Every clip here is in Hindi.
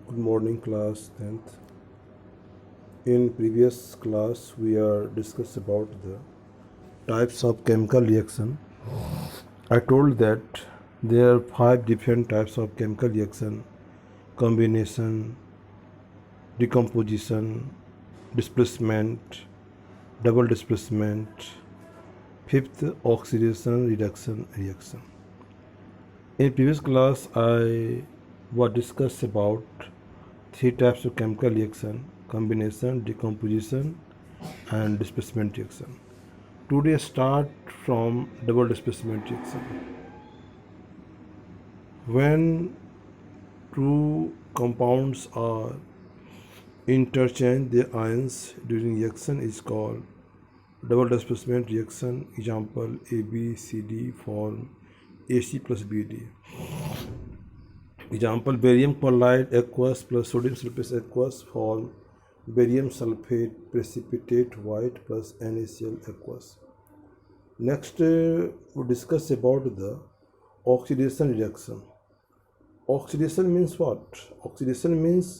Good morning, class 10th. In previous class, we are discussed about the types of chemical reaction. I told that there are 5 different types of chemical reaction: combination, decomposition, displacement, double displacement, fifth oxidation reduction reaction. In previous class, I was discussed about 3 types of chemical reaction: combination, decomposition, and displacement reaction. Today start from double displacement reaction. When two compounds are interchange their ions during reaction is called double displacement reaction. Example: ABCD form AC plus BD. Example: barium chloride aqueous plus sodium sulfate aqueous form barium sulfate precipitate white plus NaCl aqueous. Next, we discuss about the oxidation reaction. Oxidation means what? Oxidation means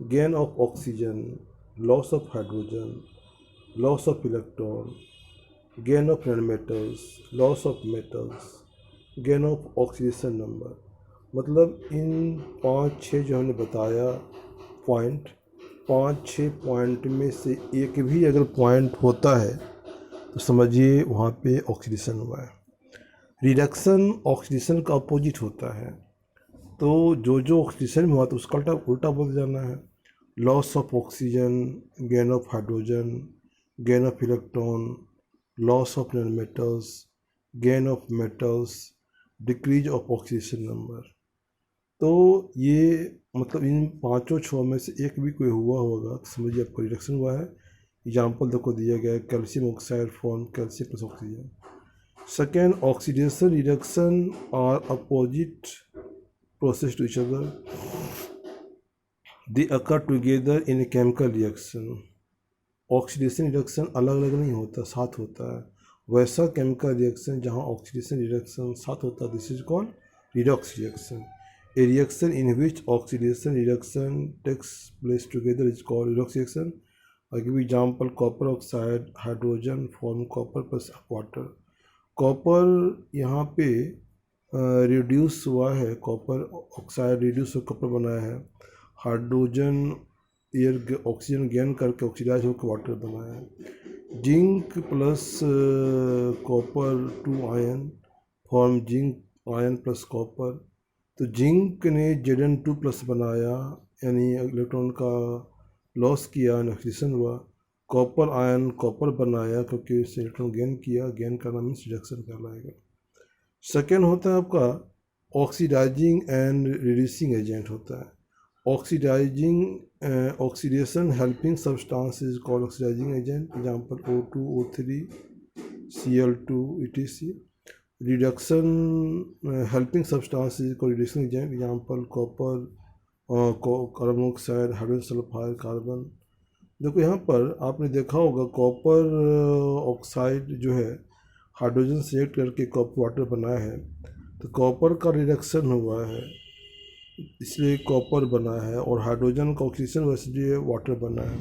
gain of oxygen, loss of hydrogen, loss of electron, gain of nanometals, loss of metals, gain of oxidation number. मतलब इन 5-6 जो हमने बताया पॉइंट, 5-6 पॉइंट में से एक भी अगर पॉइंट होता है तो समझिए वहाँ पे ऑक्सीडेशन हुआ है। रिडक्शन ऑक्सीडेशन का अपोजिट होता है, तो जो ऑक्सीडेशन में हुआ तो उसका उल्टा बोल जाना है। Loss of oxygen, gain of hydrogen, gain of electron, loss of nonmetals, gain of metals, decrease of oxidation number. तो ये मतलब इन 5-6 में से एक भी कोई हुआ होगा तो समझिए आपका रिडक्शन हुआ है। एग्जाम्पल देखो दिया गया है, calcium oxide form calcium plus oxygen. Second, oxidation reduction are opposite process to each other, they occur together in a chemical reaction. Oxidation reduction अलग अलग नहीं होता, साथ होता है। वैसा केमिकल रिएक्शन जहाँ ऑक्सीडेशन रिडक्शन साथ होता है, this is called redox reaction. A reaction in which oxidation reduction takes place together is called redox reaction. I give example: copper oxide, hydrogen form copper plus water. Copper यहाँ पे रिड्यूस हुआ है, कॉपर ऑक्साइड रिड्यूस होकर कॉपर बनाया है। हाइड्रोजन एयर ऑक्सीजन गेन करके ऑक्सीडाइज होकर वाटर बनाया है। Zinc plus copper 2 ion form zinc ion plus copper. तो जिंक ने Zn2 प्लस बनाया, यानी इलेक्ट्रॉन का लॉस किया, ऑक्सीडेशन हुआ। कॉपर आयन कॉपर बनाया क्योंकि उससे इलेक्ट्रॉन गेन किया, गेन करना मीन्स रिडक्शन कहलाएगा। सेकेंड होता है आपका ऑक्सीडाइजिंग एंड रिड्यूसिंग एजेंट होता है। Oxidising oxidation helping substance is called oxidising agent. Example O2, O3, Cl2 etc. Reduction helping substance is called reducing agent. Example copper, carbon monoxide, hydrogen sulphide, carbon. देखो यहाँ पर आपने देखा होगा कॉपर ऑक्साइड जो है हाइड्रोजन से रिएक्ट करके कॉपर वाटर बनाया है, तो कॉपर का रिडक्शन हुआ है इसलिए कॉपर बना है, और हाइड्रोजन का ऑक्सीडेशन हुआ इसलिए वाटर बना है।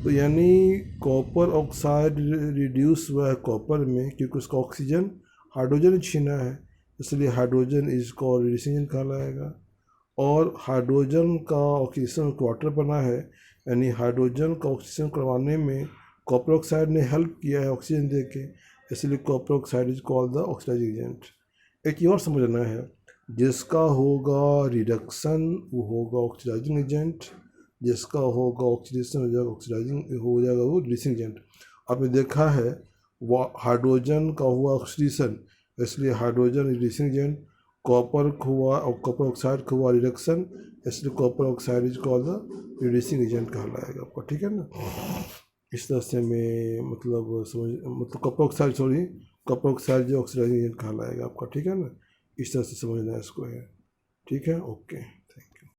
तो यानी कॉपर ऑक्साइड रिड्यूस हुआ है कॉपर में क्योंकि उसका ऑक्सीजन हाइड्रोजन छीना है, इसलिए hydrogen is called reducing agent कहलाएगा। और हाइड्रोजन का ऑक्सीडेशन वाटर बना है, यानी हाइड्रोजन का ऑक्सीजन करवाने में कॉपर ऑक्साइड ने हेल्प किया है ऑक्सीजन दे के, इसलिए copper oxide is called the oxidising agent. एक और समझना है, जिसका होगा रिडक्शन वो होगा ऑक्सीडाइजिंग एजेंट, जिसका होगा ऑक्सीडेशन हो जाएगा ऑक्सीडाइजिंग हो जाएगा वो रिड्यूसिंग एजेंट। आपने देखा है हाइड्रोजन का हुआ ऑक्सीडेशन इसलिए हाइड्रोजन रिड्यूसिंग एजेंट, कॉपर हुआ और कॉपर ऑक्साइड का हुआ रिडक्शन इसलिए copper oxide is called the reducing agent कहलाएगा आपका, ठीक है ना। इस तरह से मैं मतलब कॉपर ऑक्साइड जो ऑक्सीडाइजिंग एजेंट कहलाएगा आपका, ठीक है ना। इस तरह से समझना है इसको है, ठीक है, ओके।